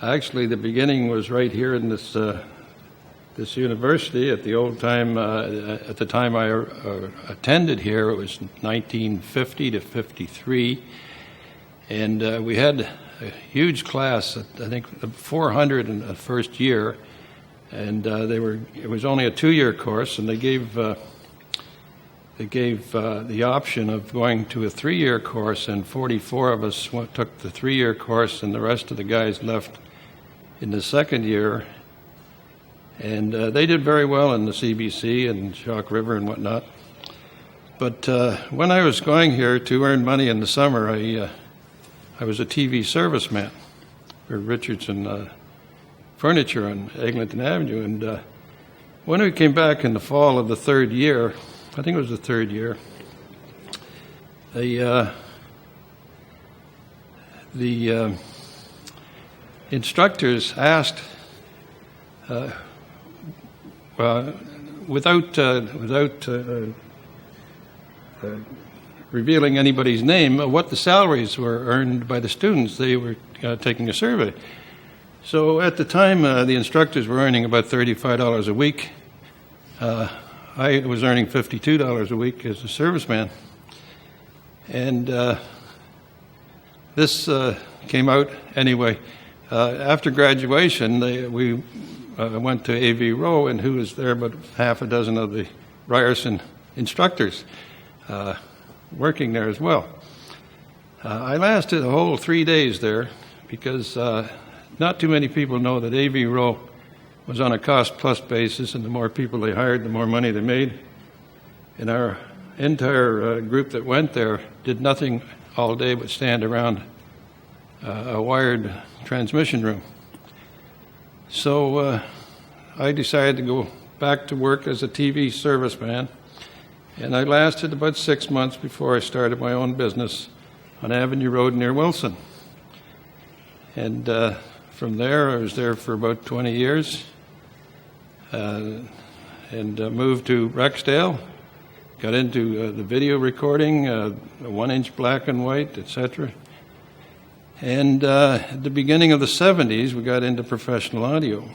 Actually, the beginning was right here in this this university. At the time I attended here, it was 1950 to 53, and we had a huge class. I think 400 in the first year, and it was only a 2-year course, and they gave the option of going to a 3-year course, and 44 of us took the 3-year course, and the rest of the guys left in the second year. And they did very well in the CBC and Chalk River and whatnot. But when I was going here to earn money in the summer, I was a TV serviceman for Richardson Furniture on Eglinton Avenue. And when we came back in the fall of the third year, I think it was the third year, the instructors asked, without revealing anybody's name, what the salaries were earned by the students. They were taking a survey. So at the time, the instructors were earning about $35 a week. I was earning $52 a week as a serviceman. And this came out anyway. After graduation, we went to A.V. Rowe, and who was there but half a dozen of the Ryerson instructors working there as well. I lasted a whole 3 days there because not too many people know that A.V. Rowe was on a cost-plus basis, and the more people they hired, the more money they made. And our entire group that went there did nothing all day but stand around a wired transmission room. So I decided to go back to work as a TV serviceman, and I lasted about 6 months before I started my own business on Avenue Road near Wilson. And from there, I was there for about 20 years, and moved to Rexdale, got into the video recording, 1-inch black and white, etc. And at the beginning of the 70s, we got into professional audio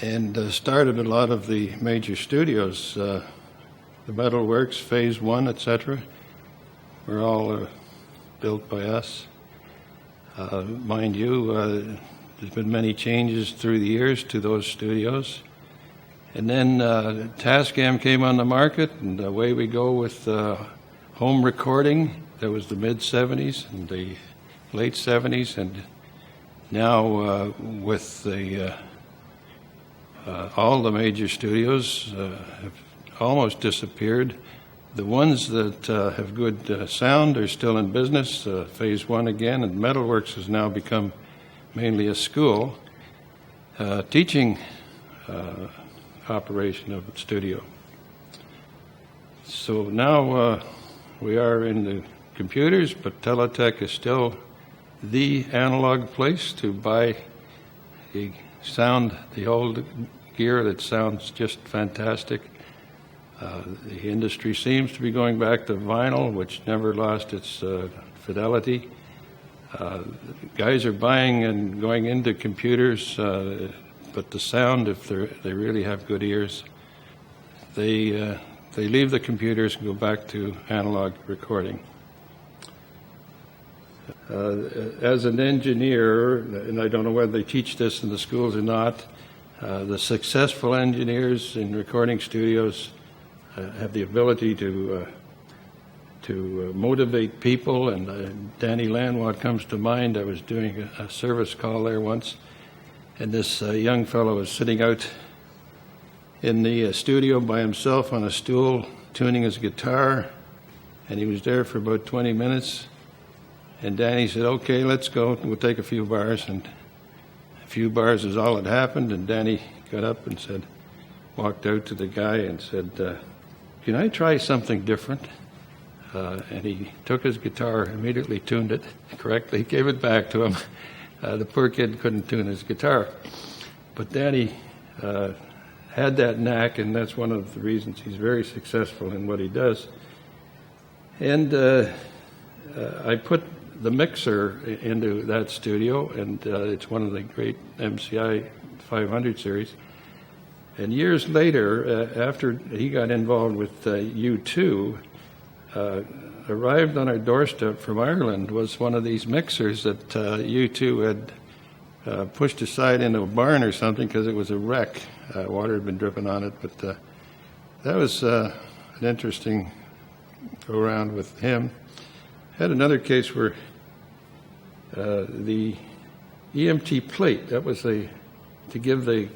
and started a lot of the major studios. The Metalworks, Phase 1, etc. were all built by us. Mind you, there's been many changes through the years to those studios. And then Tascam came on the market, and away we go with home recording. That was the mid-'70s and the late '70s, and now with all the major studios have almost disappeared. The ones that have good sound are still in business, Phase 1 again, and Metalworks has now become mainly a school teaching operation of the studio. So now we are in the computers, but Teletech is still the analog place to buy the old gear that sounds just fantastic. The industry seems to be going back to vinyl, which never lost its fidelity. Guys are buying and going into computers, but the sound, if they really have good ears, they leave the computers and go back to analog recording. As an engineer, and I don't know whether they teach this in the schools or not, the successful engineers in recording studios have the ability to motivate people, and Danny Lanwad comes to mind. I was doing a service call there once, and this young fellow was sitting out in the studio by himself on a stool tuning his guitar, and he was there for about 20 minutes. And Danny said, "Okay, let's go. We'll take a few bars." And a few bars is all that happened. And Danny got up and walked out to the guy and said, "Can I try something different?" And he took his guitar, immediately tuned it correctly, gave it back to him. The poor kid couldn't tune his guitar. But Danny had that knack, and that's one of the reasons he's very successful in what he does. And I put the mixer into that studio, and it's one of the great MCI 500 series. And years later, after he got involved with U2, arrived on our doorstep from Ireland was one of these mixers that U2 had pushed aside into a barn or something because it was a wreck. Water had been dripping on it, but that was an interesting go-around with him. Had another case where the EMT plate, that was to give the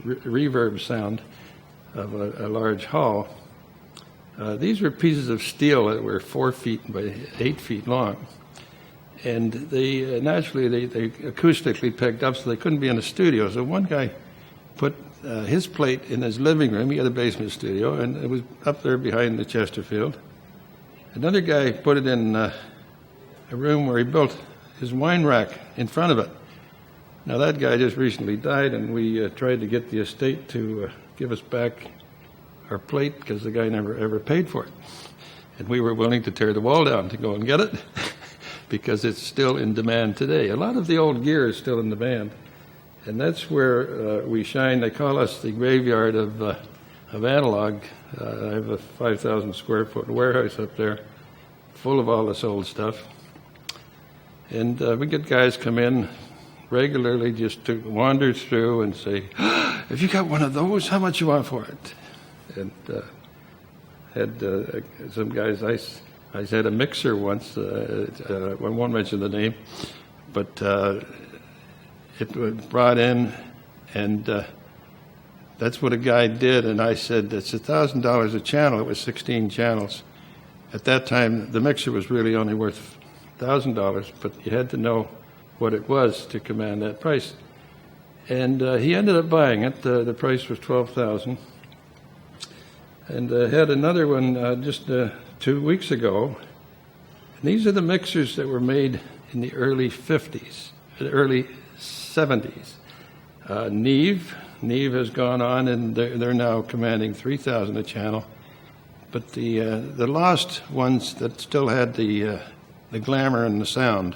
reverb sound of a large hall. These were pieces of steel that were 4 feet by 8 feet long. And they naturally they acoustically picked up, so they couldn't be in a studio. So one guy put his plate in his living room. He had a basement studio, and it was up there behind the Chesterfield. Another guy put it in a room where he built his wine rack in front of it. Now, that guy just recently died, and we tried to get the estate to give us back our plate because the guy never ever paid for it. And we were willing to tear the wall down to go and get it because it's still in demand today. A lot of the old gear is still in demand, and that's where we shine. They call us the graveyard of analog. I have a 5,000 square foot warehouse up there full of all this old stuff. And we get guys come in regularly just to wander through and say, have you got one of those? How much you want for it? And had some guys, I had a mixer once, I won't mention the name, but it was brought in, and that's what a guy did, and I said, it's $1,000 a channel. It was 16 channels. At that time, the mixer was really only worth $1,000, but you had to know what it was to command that price. And he ended up buying it. The price was $12,000. And had another one just 2 weeks ago. And these are the mixers that were made in the early 50s, the early 70s. Neve has gone on, and they're now commanding $3,000 a channel. But the lost ones that still had the glamour and the sound,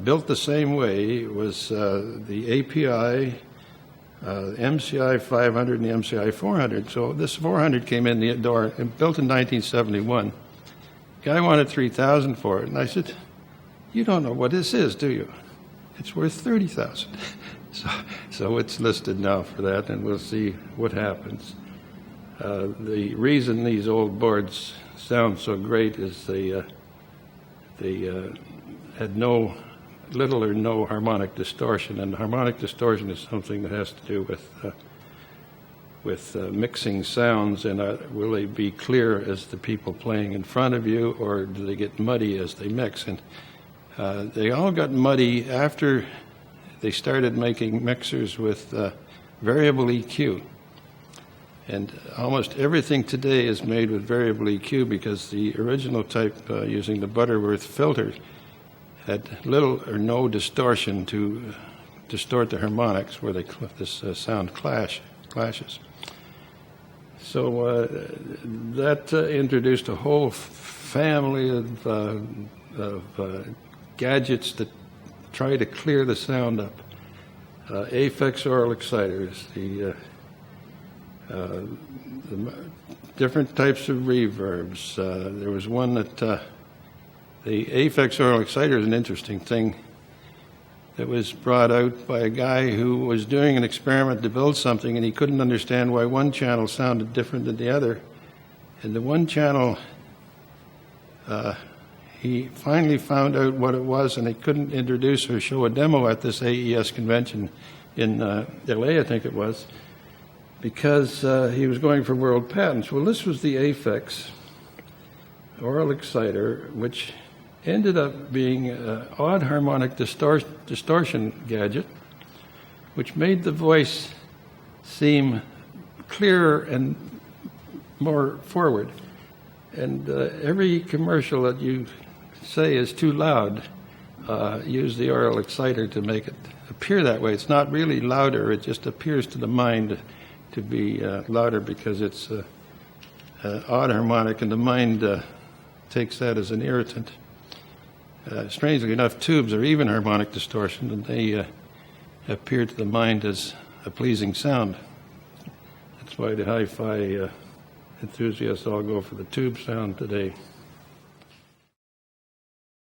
built the same way, was the API, MCI 500 and the MCI 400. So this 400 came in the door and built in 1971. Guy wanted $3,000 for it, and I said, "You don't know what this is, do you? It's worth $30,000." So it's listed now for that, and we'll see what happens. The reason these old boards sound so great is they had little or no harmonic distortion, and harmonic distortion is something that has to do with mixing sounds, and will they be clear as the people playing in front of you, or do they get muddy as they mix? And they all got muddy after they started making mixers with variable EQ. And almost everything today is made with variable EQ because the original type using the Butterworth filter had little or no distortion to distort the harmonics where this sound clashes. So that introduced a whole family of gadgets that try to clear the sound up. Aphex oral exciters, the different types of reverbs. There was one that the Aphex oral exciter is an interesting thing that was brought out by a guy who was doing an experiment to build something, and he couldn't understand why one channel sounded different than the other. And the one channel, he finally found out what it was, and he couldn't introduce or show a demo at this AES convention in LA, I think it was, because he was going for world patents. Well, this was the Aphex oral exciter, which ended up being an odd harmonic distortion gadget, which made the voice seem clearer and more forward. And every commercial that you say is too loud, use the oral exciter to make it appear that way. It's not really louder, it just appears to the mind to be louder because it's odd harmonic, and the mind takes that as an irritant. Strangely enough, tubes are even harmonic distortion, and they appear to the mind as a pleasing sound. That's why the hi-fi enthusiasts all go for the tube sound today.